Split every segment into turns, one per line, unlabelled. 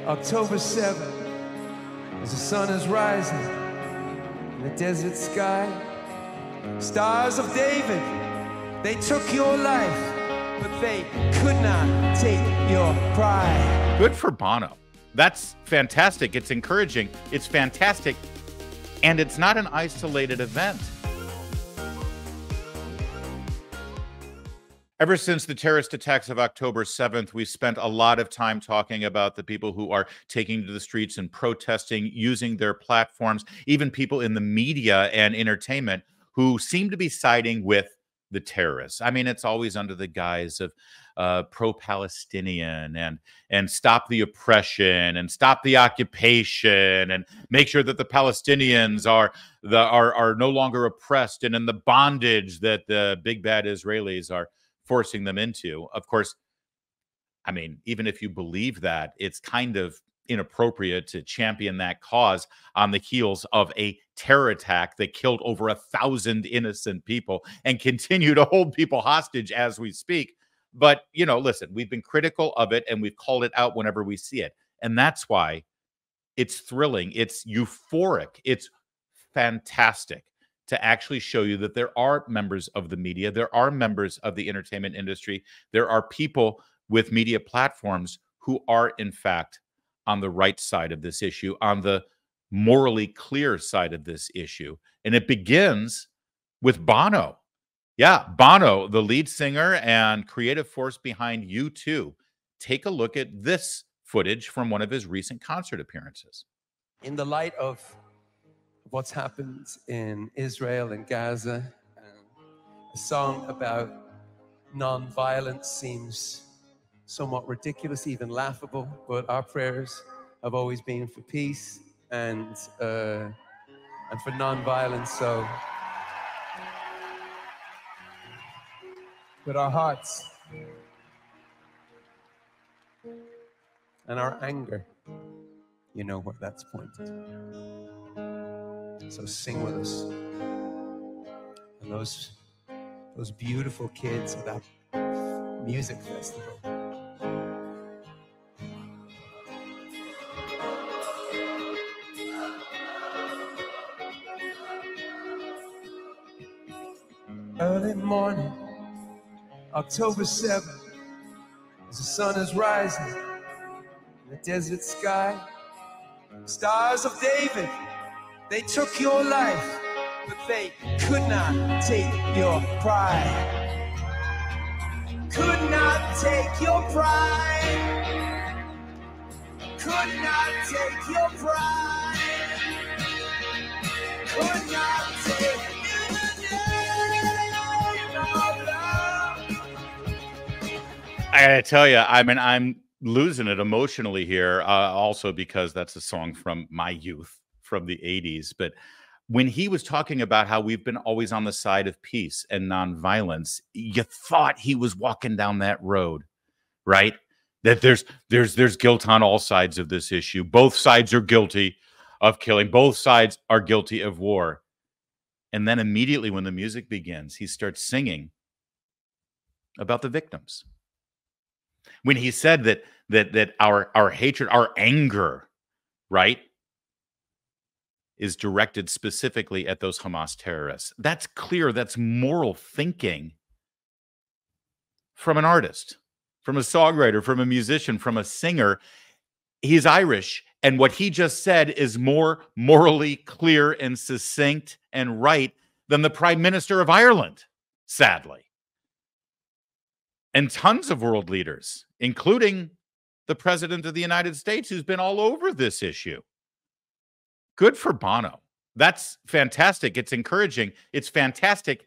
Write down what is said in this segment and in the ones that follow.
October 7th, as the sun is rising in the desert sky, stars of David, they took your life, but they could not take your pride.
Good for Bono. That's fantastic. It's encouraging. It's fantastic. And it's not an isolated event. Ever since the terrorist attacks of October 7th, we spent a lot of time talking about the people who are taking to the streets and protesting, using their platforms, even people in the media and entertainment who seem to be siding with the terrorists. I mean, it's always under the guise of pro-Palestinian and stop the oppression and stop the occupation and make sure that the Palestinians are no longer oppressed and in the bondage that the big bad Israelis are forcing them into. Of course, I mean, even if you believe that, it's kind of inappropriate to champion that cause on the heels of a terror attack that killed over 1,000 innocent people and continue to hold people hostage as we speak. But, you know, listen, we've been critical of it and we've called it out whenever we see it. And that's why it's thrilling. It's euphoric. It's fantastic to actually show you that there are members of the media, there are members of the entertainment industry, there are people with media platforms who are, in fact, on the right side of this issue, on the morally clear side of this issue. And it begins with Bono. Yeah, Bono, the lead singer and creative force behind U2. Take a look at this footage from one of his recent concert appearances.
In the light of what's happened in Israel and Gaza, a song about non-violence seems somewhat ridiculous, even laughable, but our prayers have always been for peace and for non-violence. So with our hearts and our anger, you know where that's pointed. So sing with us. And those beautiful kids at that music festival. Early morning, October 7th, as the sun is rising in the desert sky, stars of David, they took your life, but they could not take your pride. Could not take your pride. Could not take your pride. Could not take in the name of love.
I gotta tell you, I mean, I'm losing it emotionally here, also because that's a song from my youth, from the 80s. But when he was talking about how we've been always on the side of peace and nonviolence, you thought he was walking down that road, right? That there's guilt on all sides of this issue. Both sides are guilty of killing. Both sides are guilty of war. And then immediately when the music begins, he starts singing about the victims. When he said that our hatred, our anger, right, is directed specifically at those Hamas terrorists. That's clear. That's moral thinking from an artist, from a songwriter, from a musician, from a singer. He's Irish, and what he just said is more morally clear and succinct and right than the Prime Minister of Ireland, sadly. And tons of world leaders, including the President of the United States, who's been all over this issue. Good for Bono. That's fantastic. It's encouraging. It's fantastic.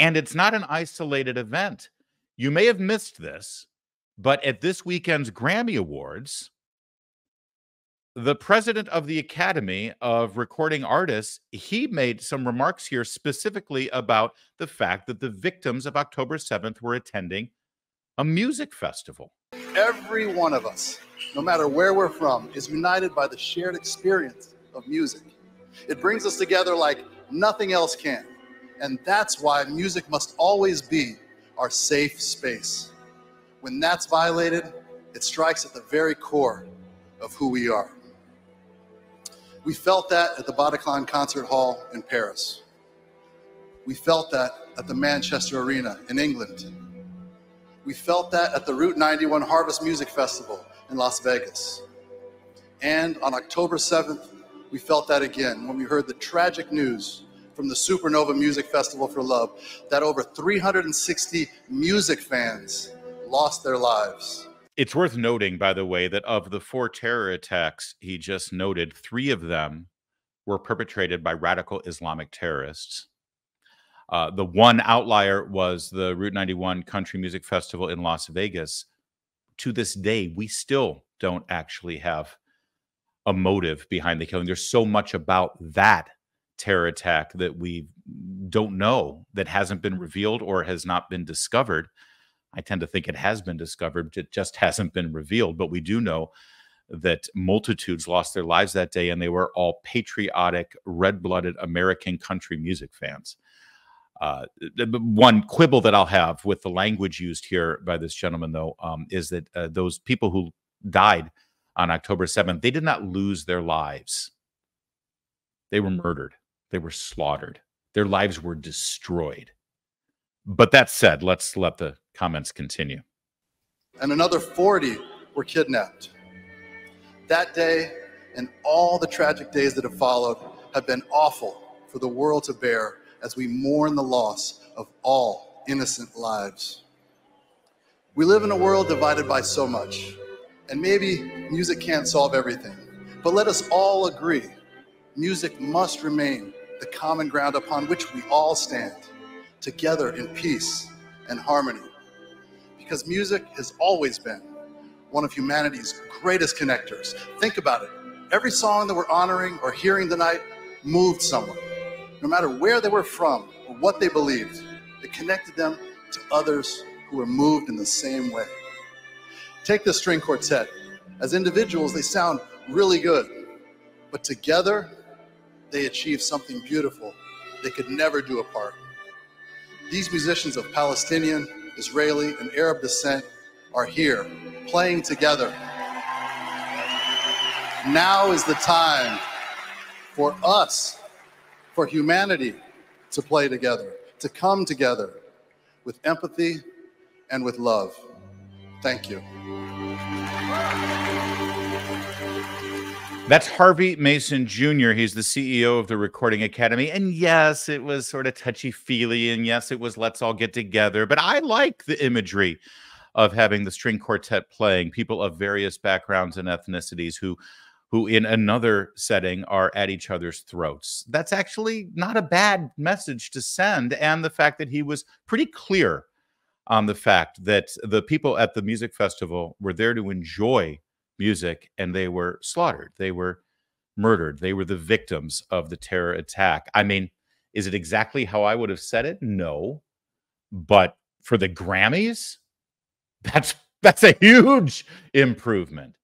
And it's not an isolated event. You may have missed this, but at this weekend's Grammy Awards, the president of the Academy of Recording Artists, he made some remarks here specifically about the fact that the victims of October 7th were attending a music festival.
Every one of us, no matter where we're from, is united by the shared experience of music. It brings us together like nothing else can. And that's why music must always be our safe space. When that's violated, it strikes at the very core of who we are. We felt that at the Bataclan Concert Hall in Paris. We felt that at the Manchester Arena in England. We felt that at the Route 91 Harvest Music Festival in Las Vegas. And on October 7th, we felt that again when we heard the tragic news from the Supernova Music Festival for Love that over 360 music fans lost their lives.
It's worth noting, by the way, that of the 4 terror attacks he just noted, 3 of them were perpetrated by radical Islamic terrorists. The one outlier was the Route 91 Country Music Festival in Las Vegas. To this day, we still don't actually have a motive behind the killing. There's so much about that terror attack that we don't know, that hasn't been revealed or has not been discovered. I tend to think it has been discovered. It just hasn't been revealed. But we do know that multitudes lost their lives that day, and they were all patriotic, red-blooded American country music fans. One quibble that I'll have with the language used here by this gentleman, though, is that those people who died on October 7th, they did not lose their lives. They were murdered. They were slaughtered. Their lives were destroyed. But that said, let's let the comments continue.
And another 40 were kidnapped. That day and all the tragic days that have followed have been awful for the world to bear as we mourn the loss of all innocent lives. We live in a world divided by so much, and maybe music can't solve everything, but let us all agree, music must remain the common ground upon which we all stand, together in peace and harmony. Because music has always been one of humanity's greatest connectors. Think about it. Every song that we're honoring or hearing tonight moved someone. No matter where they were from or what they believed, it connected them to others who were moved in the same way. Take the string quartet. As individuals, they sound really good, but together, they achieve something beautiful they could never do apart. These musicians of Palestinian, Israeli, and Arab descent are here, playing together. Now is the time for us, for humanity, to play together, to come together with empathy and with love. Thank you.
That's Harvey Mason Jr. He's the CEO of the Recording Academy. And yes, it was sort of touchy-feely, and yes, it was let's all get together. But I like the imagery of having the string quartet playing, people of various backgrounds and ethnicities who in another setting are at each other's throats. That's actually not a bad message to send. And the fact that he was pretty clear on the fact that the people at the music festival were there to enjoy music, and they were slaughtered. They were murdered. They were the victims of the terror attack. I mean, is it exactly how I would have said it? No. But for the Grammys, that's a huge improvement.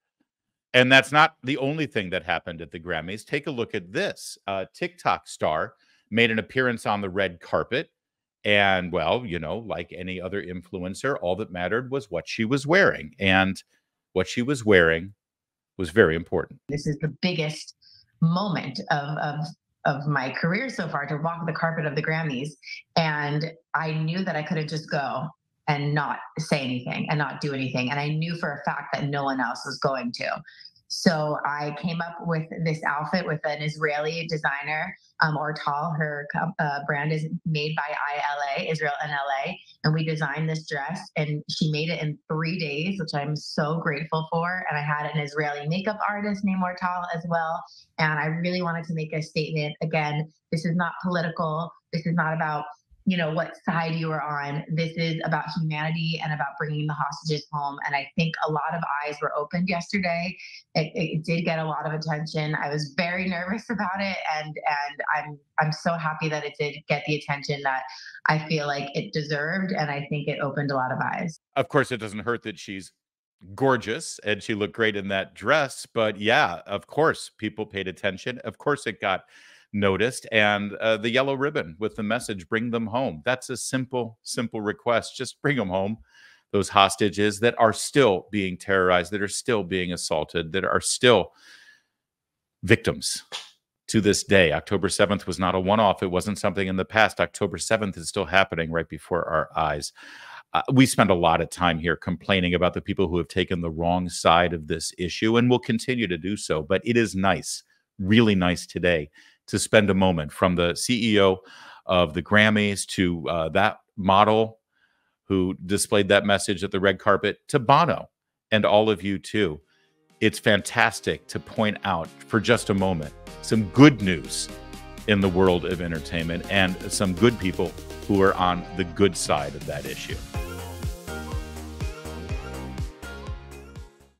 And that's not the only thing that happened at the Grammys. Take a look at this. TikTok star made an appearance on the red carpet. And, well, you know, like any other influencer, all that mattered was what she was wearing. And what she was wearing was very important.
This is the biggest moment of my career so far, to walk the carpet of the Grammys. And I knew that I couldn't just go and not say anything and not do anything. And I knew for a fact that no one else was going to. So I came up with this outfit with an Israeli designer, Ortal. Her brand is made by ILA, Israel and LA. And we designed this dress, and she made it in 3 days, which I'm so grateful for. And I had an Israeli makeup artist named Ortal as well. And I really wanted to make a statement. Again, this is not political. This is not about, you know, what side you are on. This is about humanity and about bringing the hostages home. And I think a lot of eyes were opened yesterday. It did get a lot of attention. I was very nervous about it, and I'm so happy that it did get the attention that I feel like it deserved, and I think it opened a lot of eyes.
Of course, it doesn't hurt that she's gorgeous and she looked great in that dress, but yeah, of course, people paid attention. Of course, it got noticed. And the yellow ribbon with the message, bring them home. That's a simple request. Just bring them home. those hostages that are still being terrorized, that are still being assaulted, that are still victims to this day. October 7th was not a one-off. It wasn't something in the past. October 7th is still happening right before our eyes. We spend a lot of time here complaining about the people who have taken the wrong side of this issue, and will continue to do so. But it is nice, really nice today, to spend a moment from the CEO of the Grammys to that model who displayed that message at the red carpet, to Bono and all of you too. It's fantastic to point out for just a moment some good news in the world of entertainment and some good people who are on the good side of that issue.